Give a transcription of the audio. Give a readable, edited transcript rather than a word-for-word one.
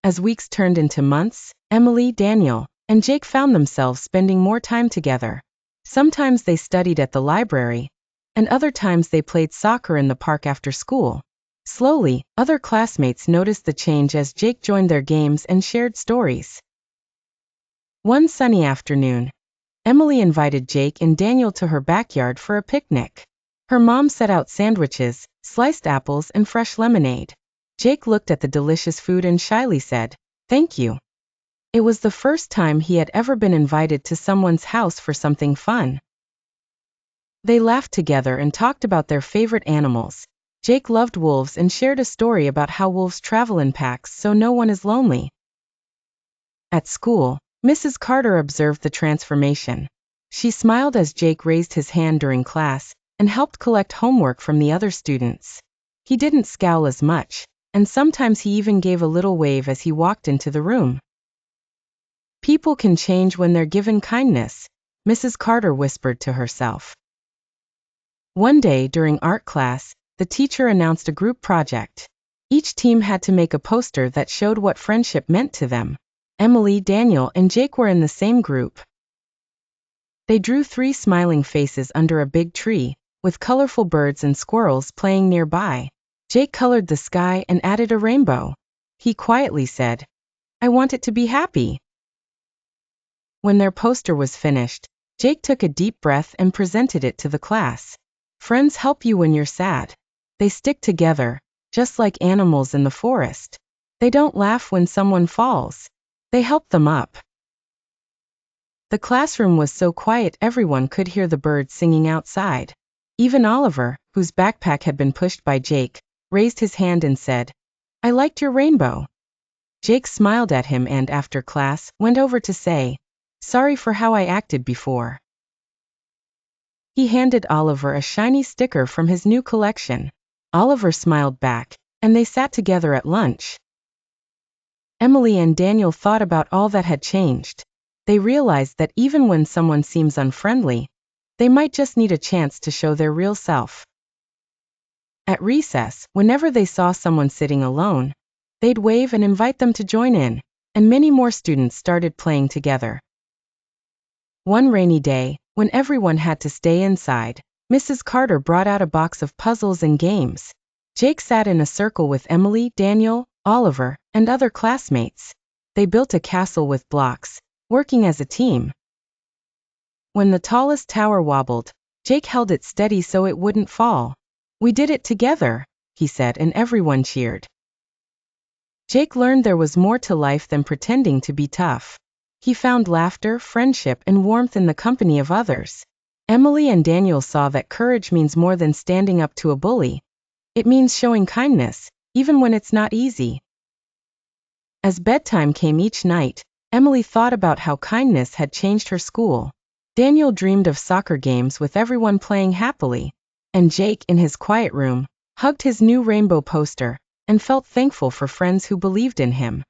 As weeks turned into months, Emily, Daniel, and Jake found themselves spending more time together. Sometimes they studied at the library, and other times they played soccer in the park after school. Slowly, other classmates noticed the change as Jake joined their games and shared stories. One sunny afternoon, Emily invited Jake and Daniel to her backyard for a picnic. Her mom set out sandwiches, sliced apples, and fresh lemonade. Jake looked at the delicious food and shyly said, "Thank you." It was the first time he had ever been invited to someone's house for something fun. They laughed together and talked about their favorite animals. Jake loved wolves and shared a story about how wolves travel in packs so no one is lonely. At school, Mrs. Carter observed the transformation. She smiled as Jake raised his hand during class and helped collect homework from the other students. He didn't scowl as much, and sometimes he even gave a little wave as he walked into the room. People can change when they're given kindness, Mrs. Carter whispered to herself. One day during art class, the teacher announced a group project. Each team had to make a poster that showed what friendship meant to them. Emily, Daniel, and Jake were in the same group. They drew 3 smiling faces under a big tree, with colorful birds and squirrels playing nearby. Jake colored the sky and added a rainbow. He quietly said, "I want it to be happy." When their poster was finished, Jake took a deep breath and presented it to the class. Friends help you when you're sad. They stick together, just like animals in the forest. They don't laugh when someone falls. They help them up. The classroom was so quiet everyone could hear the birds singing outside. Even Oliver, whose backpack had been pushed by Jake, raised his hand and said, "I liked your rainbow." Jake smiled at him and after class went over to say, "Sorry for how I acted before." He handed Oliver a shiny sticker from his new collection. Oliver smiled back, and they sat together at lunch. Emily and Daniel thought about all that had changed. They realized that even when someone seems unfriendly, they might just need a chance to show their real self. At recess, whenever they saw someone sitting alone, they'd wave and invite them to join in, and many more students started playing together. One rainy day, when everyone had to stay inside, Mrs. Carter brought out a box of puzzles and games. Jake sat in a circle with Emily, Daniel, Oliver, and other classmates. They built a castle with blocks, working as a team. When the tallest tower wobbled, Jake held it steady so it wouldn't fall. "We did it together," he said, and everyone cheered. Jake learned there was more to life than pretending to be tough. He found laughter, friendship, and warmth in the company of others. Emily and Daniel saw that courage means more than standing up to a bully. It means showing kindness, even when it's not easy. As bedtime came each night, Emily thought about how kindness had changed her school. Daniel dreamed of soccer games with everyone playing happily, and Jake, in his quiet room, hugged his new rainbow poster and felt thankful for friends who believed in him.